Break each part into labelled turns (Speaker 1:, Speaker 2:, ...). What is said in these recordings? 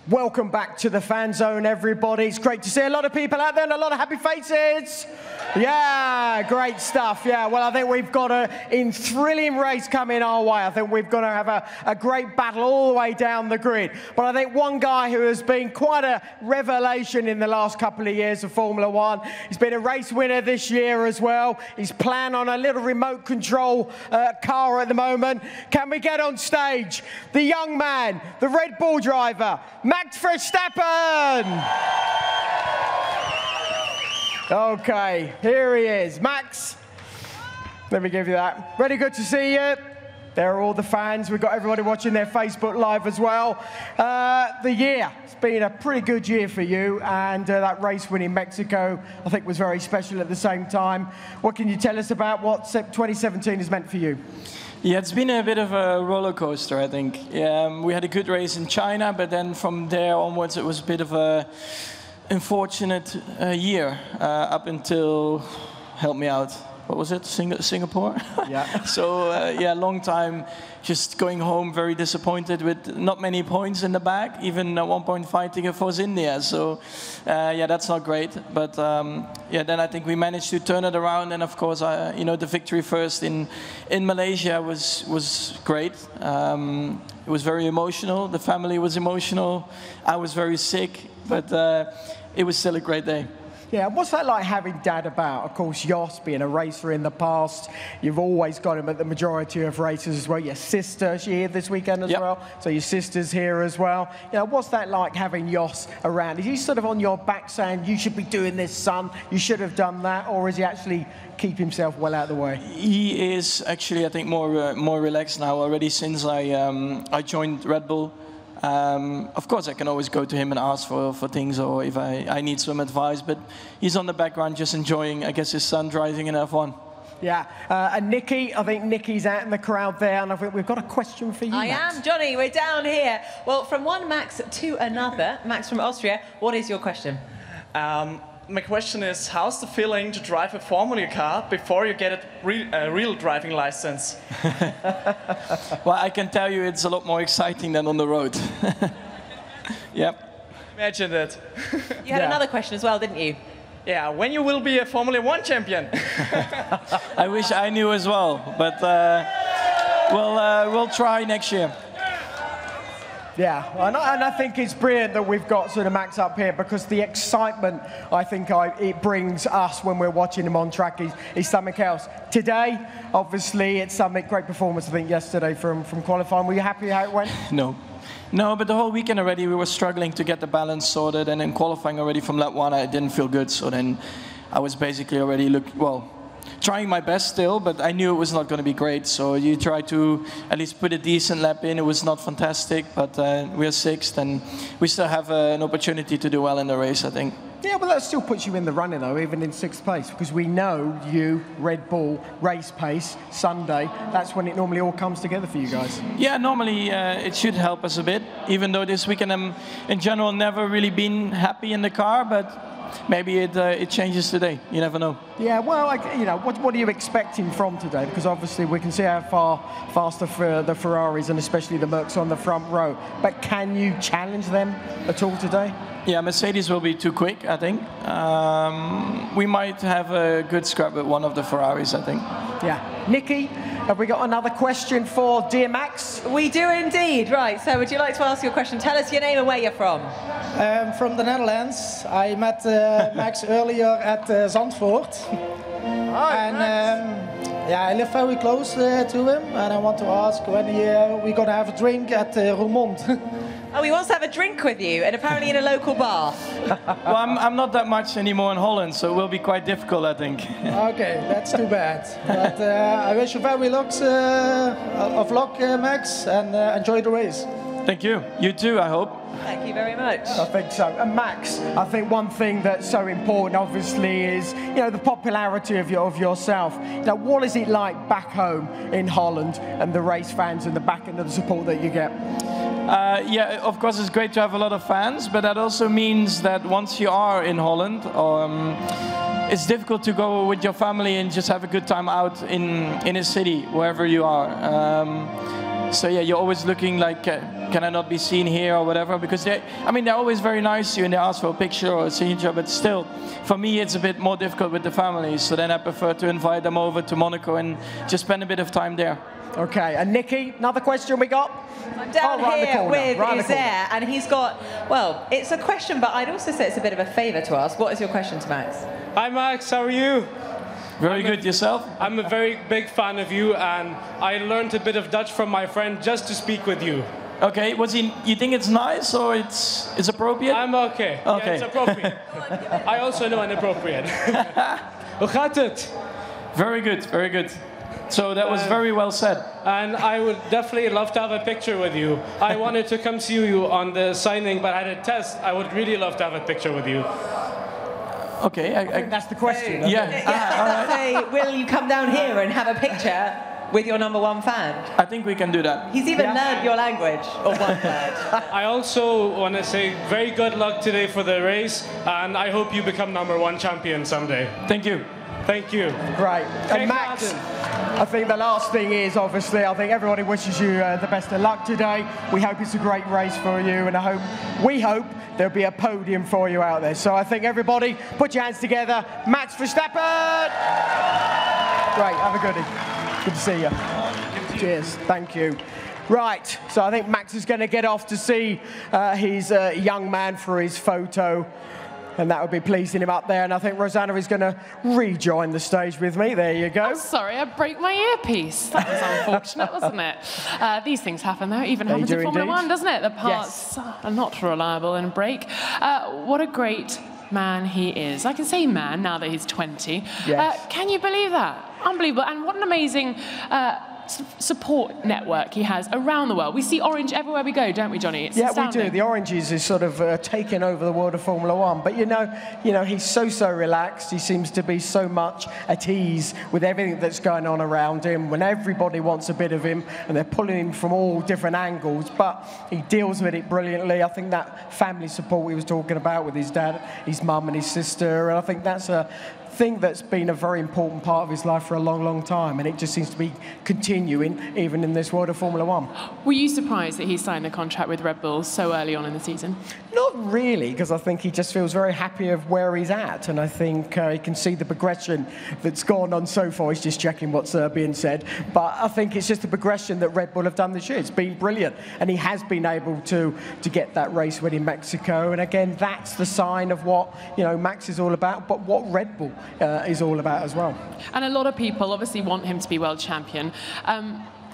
Speaker 1: Welcome back to the Fan Zone, everybody. It's great to see a lot of people out there and a lot of happy faces. Yeah, great stuff. Yeah, well, I think we've got a thrilling race coming our way. I think we're going to have a great battle all the way down the grid. But I think one guy who has been quite a revelation in the last couple of years of Formula One, he's been a race winner this year as well. He's playing on a little remote control car at the moment. Can we get on stage the young man, the Red Bull driver, Max Verstappen? Okay, here he is. Max, let me give you that. Really good to see you. There are all the fans. We've got everybody watching their Facebook Live as well. The year, it's been a pretty good year for you, and that race win in Mexico, I think, was very special at the same time. What can you tell us about what 2017 has meant for you?
Speaker 2: Yeah, it's been a bit of a roller coaster, I think. We had a good race in China, but then from there onwards it was a bit of a unfortunate year up until, help me out, what was it, Singapore?
Speaker 1: Yeah.
Speaker 2: So yeah, long time just going home very disappointed with not many points in the bag, even at one point fighting for India. So yeah, that's not great. But yeah, then I think we managed to turn it around, and of course, you know, the victory first in Malaysia was great. It was very emotional. The family was emotional. I was very sick, but it was still a great day.
Speaker 1: Yeah, what's that like having Dad about? Of course, Jos, being a racer in the past, you've always got him at the majority of races as well. Your sister, she here this weekend as well, so your sister's here as well. You know, what's that like having Jos around? Is he sort of on your back saying, you should be doing this, son, you should have done that, or is he actually keep himself well out of the way?
Speaker 2: He is actually, I think, more relaxed now already since I joined Red Bull. Of course, I can always go to him and ask for things, or if I need some advice, but he's on the background just enjoying, I guess, his son driving in F1.
Speaker 1: Yeah, and Nikki, I think Nikki's out in the crowd there, and I think we've got a question for you,
Speaker 3: I
Speaker 1: Max.
Speaker 3: am, Johnny, we're down here. Well, from one Max to another, Max from Austria, what is your question?
Speaker 4: My question is, how's the feeling to drive a Formula car before you get a real driving license?
Speaker 2: Well, I can tell you it's a lot more exciting than on the road. Yep.
Speaker 4: Imagine that.
Speaker 3: You had another question as well, didn't you?
Speaker 4: Yeah, when you will be a Formula One champion?
Speaker 2: I wish I knew as well, but we'll try next year.
Speaker 1: Yeah, and I think it's brilliant that we've got sort of Max up here, because the excitement I think it brings us when we're watching him on track is something else. Today, obviously, it's something great performance, I think, yesterday from qualifying. Were you happy how it went?
Speaker 2: No, but the whole weekend already we were struggling to get the balance sorted, and in qualifying already from lap 1 I didn't feel good, so then I was basically already trying my best still, but I knew it was not going to be great. So you try to at least put a decent lap in. It was not fantastic, but we're 6th, and we still have an opportunity to do well in the race, I think.
Speaker 1: Yeah, but that still puts you in the running, though, even in 6th place, because we know you, Red Bull, race pace, Sunday, that's when it normally all comes together for you guys.
Speaker 2: Yeah, normally it should help us a bit, even though this weekend I'm, in general, never really been happy in the car, but maybe it changes today. You never know. Yeah,
Speaker 1: well, you know, what are you expecting from today? Because obviously we can see how far faster for the Ferraris and especially the Mercs on the front row. But can you challenge them at all today?
Speaker 2: Yeah, Mercedes will be too quick, I think. We might have a good scrap with one of the Ferraris, I think.
Speaker 1: Yeah. Nikki, have we got another question for dear Max?
Speaker 3: We do indeed. Right, so would you like to ask your question? Tell us your name and where you're from.
Speaker 5: From the Netherlands. I met Max earlier at Zandvoort. Yeah, I live very close to him, and I want to ask when we're going to have a drink at Roermond.
Speaker 3: Oh, he wants to have a drink with you, and apparently in a local bar.
Speaker 2: Well, I'm not that much anymore in Holland, so it will be quite difficult, I think.
Speaker 5: Okay, that's too bad. But I wish you very lots of luck, Max, and enjoy the race.
Speaker 2: Thank you. You too, I hope.
Speaker 3: Thank you very much.
Speaker 1: I think so. And Max, I think one thing that's so important, obviously, is the popularity of yourself. Now, what is it like back home in Holland and the race fans and the back end of the support that you get?
Speaker 2: Yeah, of course, it's great to have a lot of fans, but that also means that once you are in Holland, it's difficult to go with your family and just have a good time out in a city, wherever you are. So yeah, you're always looking like, can I not be seen here or whatever? Because they're always very nice to you and they ask for a picture or a signature, but still, for me, it's a bit more difficult with the families. So then I prefer to invite them over to Monaco and just spend a bit of time there.
Speaker 1: Okay, and Nikki, another question we got?
Speaker 3: Down here with
Speaker 1: right
Speaker 3: Uzair, and he's got, well, it's a question, but I'd also say it's a bit of a favour to ask. What is your question to Max?
Speaker 6: Hi Max, how are you?
Speaker 2: Very good, yourself?
Speaker 6: I'm a very big fan of you, and I learned a bit of Dutch from my friend just to speak with you.
Speaker 2: Okay, you think it's nice or it's appropriate?
Speaker 6: I'm okay.
Speaker 2: Okay.
Speaker 6: Yeah, it's appropriate. I also know inappropriate. Hoe gaat het?
Speaker 2: Very good, very good. So that was very well said.
Speaker 6: And I would definitely love to have a picture with you. I wanted to come see you on the signing, but I had a test. I would really love to have a picture with you.
Speaker 2: Okay,
Speaker 1: I think that's the question.
Speaker 2: Yeah.
Speaker 3: Say, will you come down here and have a picture with your #1 fan?
Speaker 2: I think we can do that.
Speaker 3: He's even learned your language, or one word.
Speaker 6: I also want to say very good luck today for the race, and I hope you become #1 champion someday.
Speaker 2: Thank you.
Speaker 6: Thank you.
Speaker 1: Great. And Max, I think the last thing is, obviously, I think everybody wishes you the best of luck today. We hope it's a great race for you, and we hope there'll be a podium for you out there. So I think everybody, put your hands together. Max Verstappen! Great, have a goodie. Good to see you. Cheers, thank you. Right, so I think Max is going to get off to see his young man for his photo. And that would be pleasing him up there. And I think Rosanna is going to rejoin the stage with me. There you go.
Speaker 7: I'm sorry, I broke my earpiece. That was unfortunate, wasn't it? These things happen, though. Even happens in Formula One, doesn't it? The parts are not reliable and break. What a great man he is. I can say man now that he's 20.
Speaker 1: Yes.
Speaker 7: Can you believe that? Unbelievable. And what an amazing support network he has around the world. We see orange everywhere we go, don't we, Johnny? It's astounding.
Speaker 1: We do. The oranges is sort of taking over the world of Formula One. But you know, he's so relaxed. He seems to be so much at ease with everything that's going on around him. When everybody wants a bit of him, and they're pulling him from all different angles, but he deals with it brilliantly. I think that family support he was talking about with his dad, his mum, and his sister, and I think that's a thing that's been a very important part of his life for a long time, and it just seems to be continuing even in this world of Formula One.
Speaker 7: Were you surprised that he signed the contract with Red Bull so early on in the season?
Speaker 1: Not really, because I think he just feels very happy of where he's at, and I think he can see the progression that's gone on so far. He's just checking what's being said, but I think it's just the progression that Red Bull have done this year. It's been brilliant, and he has been able to get that race win in Mexico, and again, that's the sign of what Max is all about, but what Red Bull is all about as well.
Speaker 7: And a lot of people obviously want him to be world champion.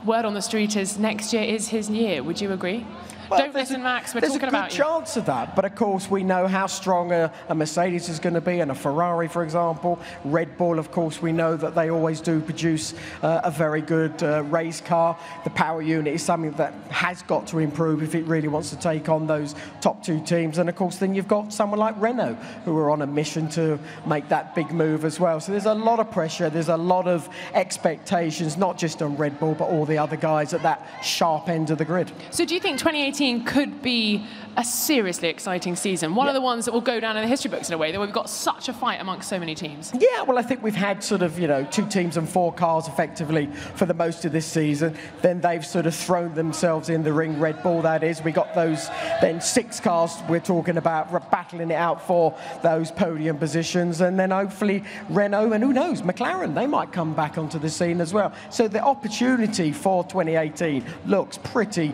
Speaker 7: Word on the street is next year is his year. Would you agree?
Speaker 1: Well,
Speaker 7: Don't listen, Max. We're talking about you.
Speaker 1: There's a good chance of that, but of course we know how strong a Mercedes is going to be, and a Ferrari, for example. Red Bull, of course, we know that they always do produce a very good race car. The power unit is something that has got to improve if it really wants to take on those top two teams. And of course, then you've got someone like Renault, who are on a mission to make that big move as well. So there's a lot of pressure, there's a lot of expectations, not just on Red Bull, but all the other guys at that sharp end of the grid.
Speaker 7: So do you think 2018 could be a seriously exciting season? One of the ones that will go down in the history books in a way, that we've got such a fight amongst so many teams.
Speaker 1: Yeah, well, I think we've had sort of, 2 teams and 4 cars effectively for the most of this season. Then they've sort of thrown themselves in the ring, Red Bull, that is. We got those, then 6 cars we're talking about battling it out for those podium positions. And then hopefully Renault, and who knows, McLaren, they might come back onto the scene as well. So the opportunity for 2018 looks pretty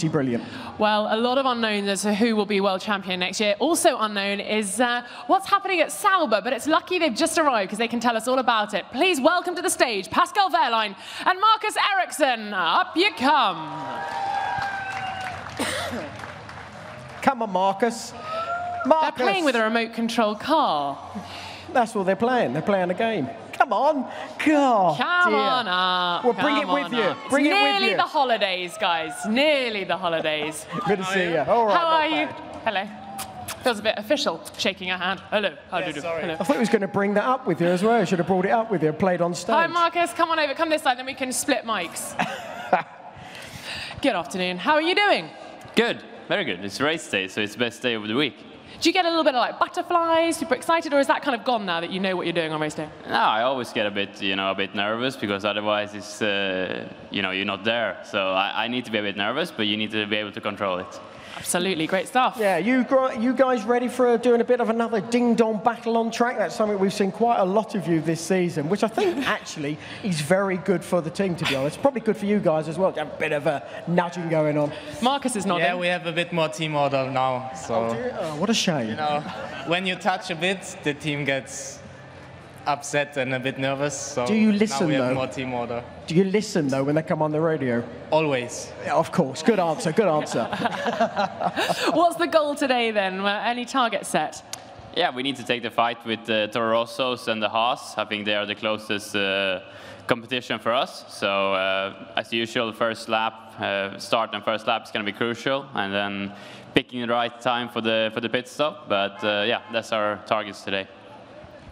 Speaker 1: brilliant.
Speaker 7: Well, a lot of unknowns as to who will be world champion next year. Also unknown is what's happening at Sauber, but it's lucky they've just arrived because they can tell us all about it. Please welcome to the stage Pascal Wehrlein and Marcus Ericsson. Up you come.
Speaker 1: Come on, Marcus.
Speaker 7: They're playing with a remote control car.
Speaker 1: That's what they're playing. They're playing a game. Come on. God,
Speaker 7: Come on up.
Speaker 1: Well, bring it with you. Bring it with you.
Speaker 7: Nearly the holidays, guys. Nearly the holidays.
Speaker 1: Good to see you. All right.
Speaker 7: How are you? Hello. Feels a bit official, shaking a hand. Hello. How do you do? Hello.
Speaker 1: I thought he was going to bring that up with you as well. I should have brought it up with you, played on stage.
Speaker 7: Hi, Marcus. Come on over. Come this side, then we can split mics. Good afternoon. How are you doing?
Speaker 8: Good. very good. It's race day, so it's the best day of the week.
Speaker 7: Do you get a little bit of like butterflies, super excited, or is that kind of gone now that you know what you're doing on race day?
Speaker 8: No, I always get a bit, a bit nervous because otherwise it's, you're not there. So I need to be a bit nervous, but you need to be able to control it.
Speaker 7: Absolutely, great stuff.
Speaker 1: Yeah, you guys ready for doing a bit of another ding-dong battle on track? That's something we've seen quite a lot of you this season, which I think actually is very good for the team, to be honest. Probably good for you guys as well, to have a bit of a nudging going on.
Speaker 7: Marcus is nodding.
Speaker 9: Yeah, we have a bit more team order now. So,
Speaker 1: oh, what a shame.
Speaker 9: When you touch a bit, the team gets upset and a bit nervous. So
Speaker 1: do you listen,
Speaker 9: now we have
Speaker 1: though?
Speaker 9: more team order.
Speaker 1: Do you listen, though, when they come on the radio?
Speaker 9: Always.
Speaker 1: Yeah, of course. Good answer, good answer.
Speaker 7: What's the goal today, then? Any target set?
Speaker 8: Yeah, we need to take the fight with the Toro Rossos and the Haas. I think they are the closest competition for us. So, as usual, first lap, start and first lap is going to be crucial. And then picking the right time for the pit stop. But, yeah, that's our targets today.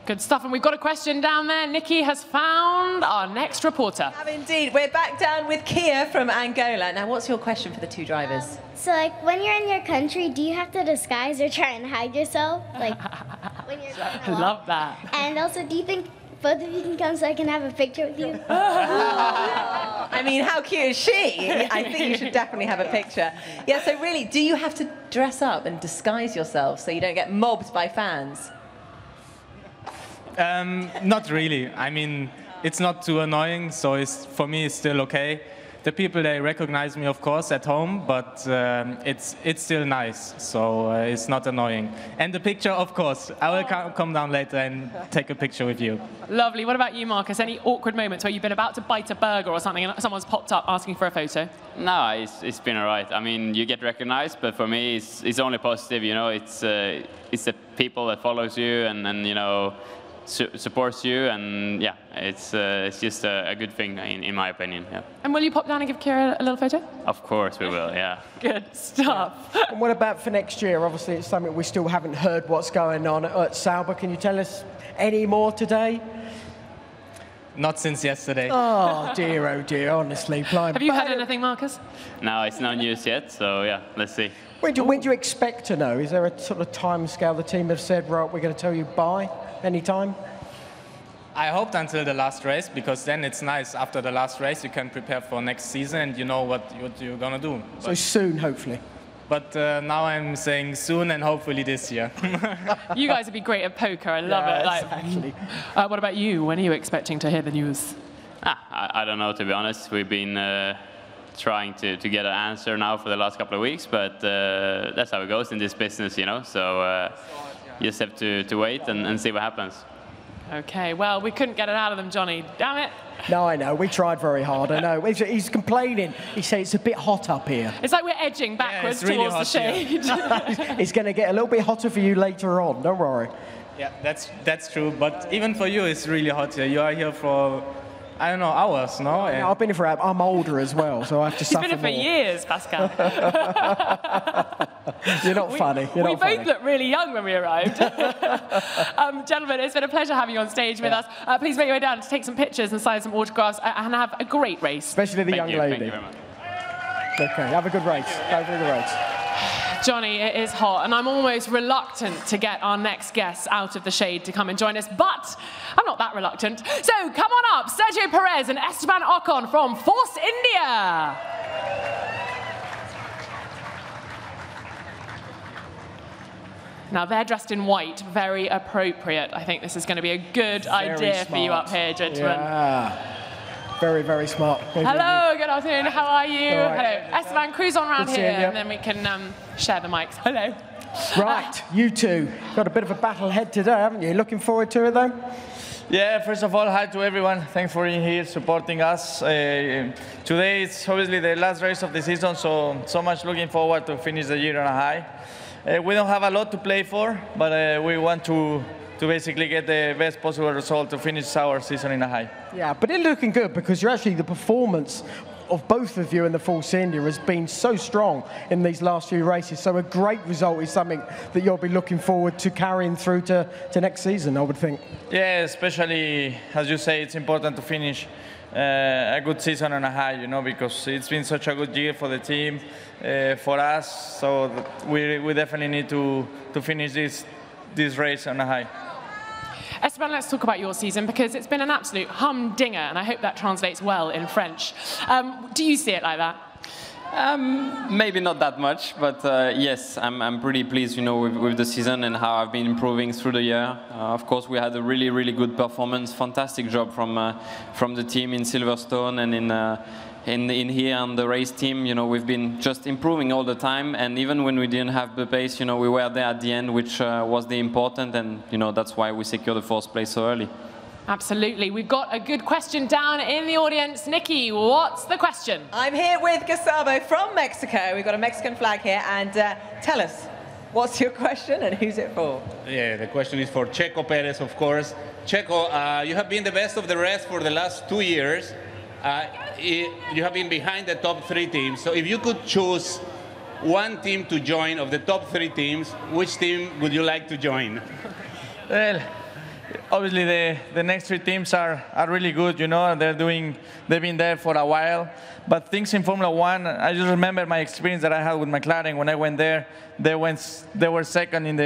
Speaker 7: Good stuff, and we've got a question down there. Nikki has found our next reporter.
Speaker 3: We have indeed. We're back down with Kia from Angola. Now, what's your question for the two drivers?
Speaker 10: So, like, when you're in your country, do you have to disguise or try and hide yourself? Like, when you're
Speaker 7: I love that.
Speaker 10: And also, do you think both of you can come so I can have a picture with you?
Speaker 3: I mean, how cute is she? I think you should definitely have a picture. Yeah, so really, do you have to dress up and disguise yourself so you don't get mobbed by fans?
Speaker 9: Not really. I mean, it's not too annoying, so for me it's still okay. The people, they recognize me, of course, at home, but it's still nice, so it's not annoying. And the picture, of course, I will come down later and take a picture with you.
Speaker 7: Lovely. What about you, Marcus? Any awkward moments where you've been about to bite a burger or something and someone's popped up asking for a photo?
Speaker 8: No, it's been all right. I mean, you get recognized, but for me, it's only positive. It's the people that follows you and supports you, and yeah, it's just a good thing in my opinion. Yeah.
Speaker 7: And will you pop down and give Kira a little photo?
Speaker 8: Of course we will. Yeah.
Speaker 7: Good stuff.
Speaker 1: And what about for next year? Obviously, it's something we still haven't heard what's going on at Sauber. Can you tell us any more today?
Speaker 9: Not since yesterday.
Speaker 1: Oh dear, honestly.
Speaker 7: Have you heard anything, Marcus?
Speaker 8: No, it's no news yet, so yeah, let's see.
Speaker 1: When do you expect to know? Is there a sort of time scale the team have said, right, we're going to tell you by any time?
Speaker 9: I hoped until the last race, because then it's nice. After the last race, you can prepare for next season and you know what you're going to do.
Speaker 1: So soon, hopefully.
Speaker 9: But now I'm saying soon and hopefully this year.
Speaker 7: You guys would be great at poker. I love it.
Speaker 1: Exactly.
Speaker 7: What about you? When are you expecting to hear the news?
Speaker 8: I don't know, to be honest. We've been trying to get an answer now for the last couple of weeks, but that's how it goes in this business, So you just have to wait and see what happens.
Speaker 7: Okay, well, we couldn't get it out of them, Johnny. Damn it.
Speaker 1: No, I know. We tried very hard. I know. He's complaining. He says it's a bit hot up here.
Speaker 7: It's like we're edging backwards
Speaker 9: really
Speaker 7: towards the shade.
Speaker 1: It's going to get a little bit hotter for you later on. Don't worry.
Speaker 9: Yeah, that's true. But even for you, it's really hot here. You are here for, I don't know, hours, no?
Speaker 1: Yeah, I've been here for. I'm older as well, so I have to suffer more.
Speaker 7: You've been here for years, Pascal.
Speaker 1: You're not funny.
Speaker 7: We both looked really young when we arrived. Gentlemen, it's been a pleasure having you on stage with us. Please make your way down to take some pictures and sign some autographs and have a great race.
Speaker 1: Especially the young lady.
Speaker 8: Thank you very much.
Speaker 1: Okay, have a good race. Have a good race.
Speaker 7: Johnny, it is hot, and I'm almost reluctant to get our next guests out of the shade to come and join us, but I'm not that reluctant. So come on up, Sergio Perez and Esteban Ocon from Force India. Now, they're dressed in white, very appropriate. I think this is going to be a good idea for you up here, gentlemen.
Speaker 1: Yeah. Very, very smart.
Speaker 7: Hello, good afternoon. How are you?
Speaker 1: Right.
Speaker 7: Hello. Esteban, cruise on around here, and then we can share the mics. Hello.
Speaker 1: Right, you two. Got a bit of a battle ahead today, haven't you? Looking forward to it, though?
Speaker 11: Yeah, first of all, hi to everyone. Thanks for being here, supporting us. Today is obviously the last race of the season, so much looking forward to finish the year on a high. We don't have a lot to play for, but we want to basically get the best possible result to finish our season in a high.
Speaker 1: Yeah, but it's looking good because you're actually, the performance of both of you in the Force India has been so strong in these last few races. So a great result is something that you'll be looking forward to carrying through to next season, I would think.
Speaker 11: Yeah, especially, as you say, it's important to finish a good season on a high, you know, because it's been such a good year for the team, for us. So we definitely need to finish this race on a high.
Speaker 7: Esteban, let's talk about your season, because it's been an absolute humdinger, and I hope that translates well in French. Do you see it like that?
Speaker 8: Maybe not that much, but yes, I'm pretty pleased, you know, with the season and how I've been improving through the year. Of course, we had a really, really good performance, fantastic job from the team in Silverstone and in here on the race team. You know, we've been just improving all the time, and even when we didn't have the pace, you know, we were there at the end, which was the important, and you know, that's why we secured the 4th place so early.
Speaker 7: Absolutely. We've got a good question down in the audience. Nikki, what's the question?
Speaker 3: I'm here with Gustavo from Mexico. We've got a Mexican flag here, and tell us, what's your question and who's it for?
Speaker 12: Yeah, the question is for Checo Perez, of course. Checo, you have been the best of the rest for the last 2 years. You have been behind the top 3 teams. So if you could choose one team to join of the top 3 teams, which team would you like to join?
Speaker 11: Well, obviously the next 3 teams are really good, you know. They've been there for a while. But things in Formula 1, I just remember my experience that I had with McLaren when I went there. They were second in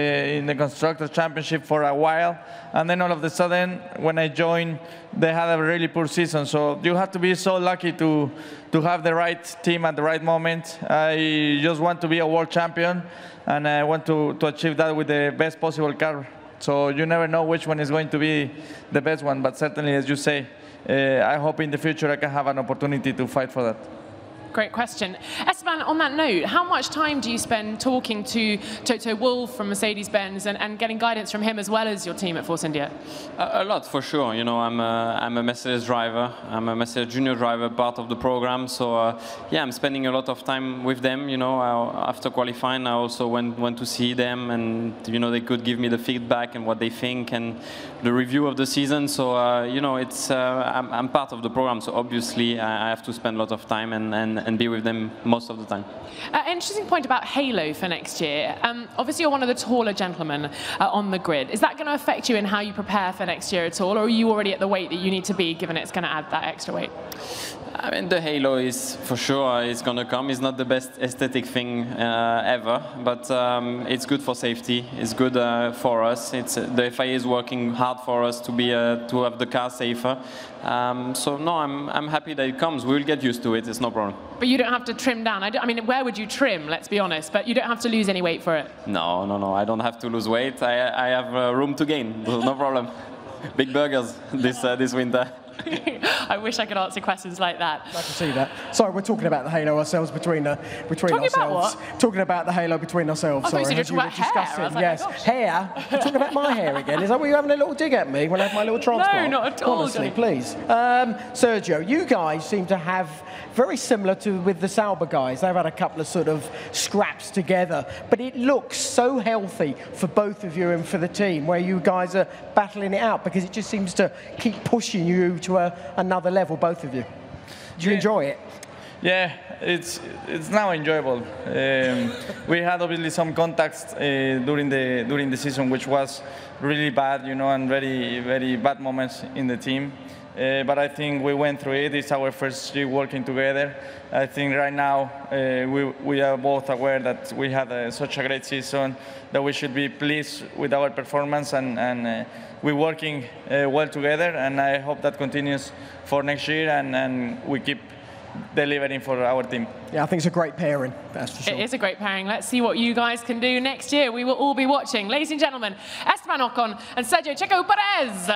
Speaker 11: the Constructors' Championship for a while, and then all of a sudden, when I joined, they had a really poor season. So you have to be so lucky to have the right team at the right moment. I just want to be a world champion, and I want to achieve that with the best possible car. So you never know which one is going to be the best one, but certainly, as you say, I hope in the future I can have an opportunity to fight for that.
Speaker 7: Great question. Esteban, on that note, how much time do you spend talking to Toto Wolff from Mercedes-Benz and getting guidance from him as well as your team at Force India?
Speaker 8: A lot, for sure. You know, I'm a Mercedes driver. I'm a Mercedes junior driver, part of the program. So yeah, I'm spending a lot of time with them. You know, after qualifying, I also went to see them, and you know, they could give me the feedback and what they think and the review of the season. So you know, it's I'm part of the program. So obviously, I have to spend a lot of time and be with them most of the time.
Speaker 7: Interesting point about Halo for next year. Obviously, you're one of the taller gentlemen on the grid. Is that going to affect you in how you prepare for next year at all, or are you already at the weight that you need to be, given it's going to add that extra weight?
Speaker 8: I mean, the halo is for sure it's going to come. It's not the best aesthetic thing ever, but it's good for safety. It's good for us. The FIA is working hard for us to have the car safer. So no, I'm happy that it comes. We'll get used to it. It's no problem.
Speaker 7: But you don't have to trim down. I mean, where would you trim? Let's be honest. But you don't have to lose any weight for it.
Speaker 8: No. I don't have to lose weight. I have room to gain. No problem. Big burgers this winter.
Speaker 7: I wish I could answer questions like that.
Speaker 1: I can see that. Sorry, we're talking about the halo ourselves between ourselves.
Speaker 7: About what?
Speaker 1: Talking about the halo between ourselves.
Speaker 7: I thought
Speaker 1: Sorry,
Speaker 7: you were talking about hair. I was like,
Speaker 1: yes,
Speaker 7: oh my gosh.
Speaker 1: hair. You're talking about my hair again. Is that why you're having a little dig at me when I have my little transport?
Speaker 7: No, not at all.
Speaker 1: Honestly, please. Sergio, you guys seem to have very similar to with the Sauber guys. They've had a couple of sort of scraps together, but it looks so healthy for both of you and for the team, where you guys are battling it out, because it just seems to keep pushing you to another level, both of you. Do you enjoy it?
Speaker 11: Yeah, it's now enjoyable. We had obviously some contacts during the season, which was really bad, you know, and very, very bad moments in the team. But I think we went through it. It's our first year working together. I think right now we are both aware that we had such a great season, that we should be pleased with our performance, and we're working well together, and I hope that continues for next year, and we keep delivering for our team.
Speaker 1: Yeah, I think it's a great pairing, that's for sure.
Speaker 7: It is a great pairing. Let's see what you guys can do next year. We will all be watching. Ladies and gentlemen, Esteban Ocon and Sergio Checo Perez.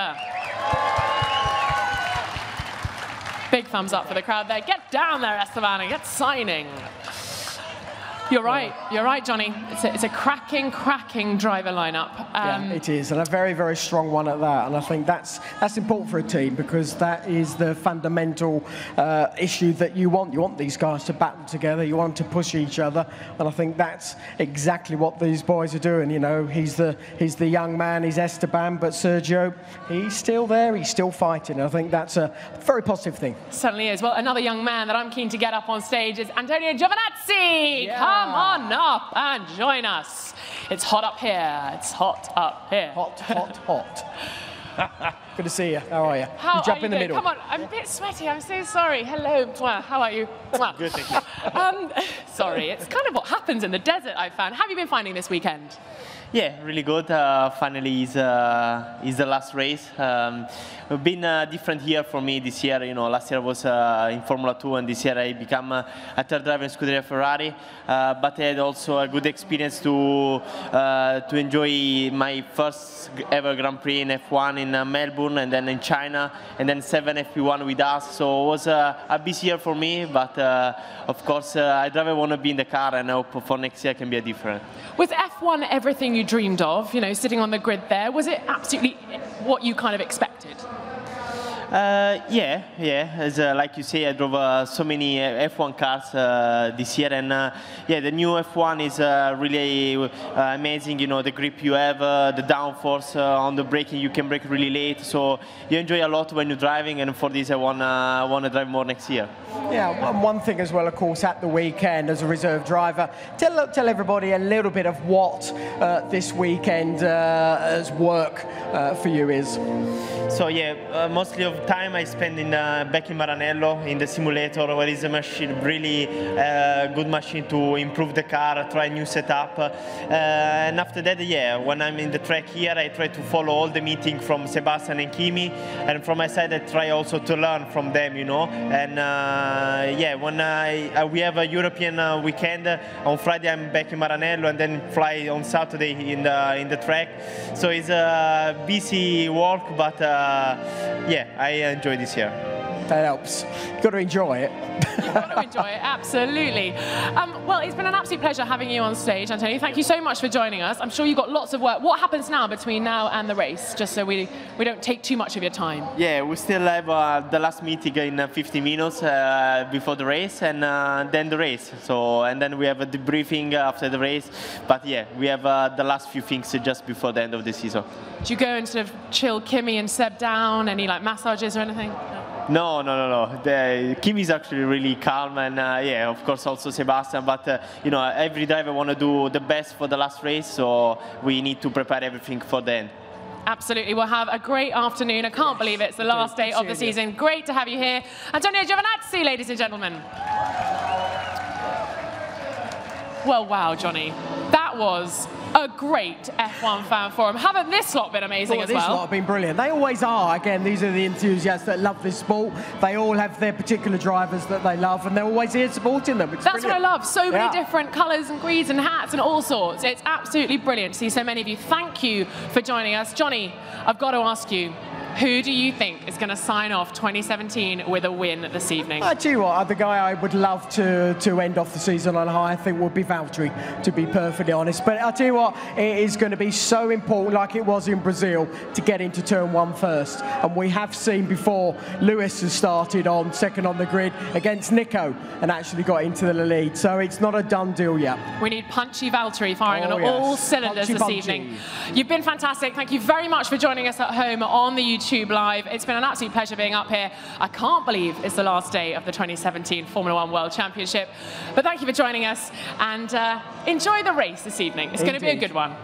Speaker 7: Big thumbs up for the crowd there. Get down there, Esteban, and get signing. You're right, Johnny. It's a cracking driver lineup.
Speaker 1: Yeah, it is, and a very, very strong one at that. And I think that's important for a team, because that is the fundamental issue that you want. You want these guys to battle together. You want them to push each other, and I think that's exactly what these boys are doing. You know, he's the young man, he's Esteban, but Sergio, he's still there. He's still fighting. I think that's a very positive thing.
Speaker 7: Certainly is. Well, another young man that I'm keen to get up on stage is Antonio Giovinazzi.
Speaker 1: Yeah.
Speaker 7: Come on up and join us. It's hot up here. It's hot up here.
Speaker 1: Hot. Good to see you. How are you?
Speaker 7: How
Speaker 1: you jump
Speaker 7: are you
Speaker 1: in the
Speaker 7: doing?
Speaker 1: middle.
Speaker 7: Come on, I'm a bit sweaty. I'm so sorry. Hello. Mwah. How are you? Mwah.
Speaker 13: Good, thank you.
Speaker 7: Sorry, it's kind of what happens in the desert, I found. How have you been finding this weekend?
Speaker 13: Yeah, really good. Finally, is the last race. It's been a different year for me this year. You know, last year I was in Formula 2, and this year I become a third driver in Scuderia Ferrari. But I had also a good experience to enjoy my first ever Grand Prix in F1 in Melbourne, and then in China, and then 7 FP1 with us. So it was a busy year for me. But of course, I'd rather want to be in the car, and I hope for next year can be different.
Speaker 7: Was F1 everything you dreamed of, you know, sitting on the grid there? Was it absolutely what you kind of expected?
Speaker 13: Yeah. As like you say, I drove so many F1 cars this year, and yeah, the new F1 is really amazing. You know, the grip you have, the downforce on the braking, you can brake really late, so you enjoy a lot when you're driving. And for this, I wanna drive more next year.
Speaker 1: Yeah, one thing as well, of course, at the weekend as a reserve driver, tell everybody a little bit of what this weekend as work for you is.
Speaker 13: So yeah, mostly of time I spend back in Maranello in the simulator, where is a machine, really good machine to improve the car, try new setup. And after that, yeah, when I'm in the track here, I try to follow all the meeting from Sebastian and Kimi, and from my side I try also to learn from them, you know. And yeah, when we have a European weekend, on Friday I'm back in Maranello, and then fly on Saturday in the track. So it's a busy work, but yeah, I enjoy this year.
Speaker 1: That helps. You've got to enjoy it.
Speaker 7: You've got to enjoy it, absolutely. Well, it's been an absolute pleasure having you on stage, Antonio. Thank you so much for joining us. I'm sure you've got lots of work. What happens now between now and the race, just so we don't take too much of your time?
Speaker 13: Yeah, we still have the last meeting in 50 minutes before the race, and then the race. So, and then we have a debriefing after the race. But yeah, we have the last few things just before the end of the season.
Speaker 7: Do you go and sort of chill Kimi and Seb down? Any like massages or anything?
Speaker 13: No. Kimi is actually really calm, and yeah, of course also Sebastian. But you know, every driver want to do the best for the last race, so we need to prepare everything for the end.
Speaker 7: Absolutely. We'll have a great afternoon. I can't believe it's the last day of the season. Great to have you here. Antonio Giovinazzi, ladies and gentlemen. Well, wow, Johnny. That was a great F1 fan forum. Haven't this lot been amazing as well?
Speaker 1: This lot have been brilliant. They always are. Again, these are the enthusiasts that love this sport. They all have their particular drivers that they love, and they're always here supporting them. It's
Speaker 7: That's
Speaker 1: brilliant.
Speaker 7: what I love. So many different colours and greens and hats and all sorts. It's absolutely brilliant to see so many of you. Thank you for joining us. Johnny, I've got to ask you, who do you think is going to sign off 2017 with a win this evening?
Speaker 1: I tell you what, the guy I would love to end off the season on high, I think, would be Valtteri, to be perfectly honest. But I tell you what, it is going to be so important, like it was in Brazil, to get into turn 1 first. And we have seen before, Lewis has started on second on the grid against Nico and actually got into the lead. So it's not a done deal yet.
Speaker 7: We need punchy Valtteri firing on all cylinders this evening. You've been fantastic. Thank you very much for joining us at home on the YouTube Live. It's been an absolute pleasure being up here. I can't believe it's the last day of the 2017 Formula 1 World Championship. But thank you for joining us, and enjoy the race this evening. It's going to be a good one.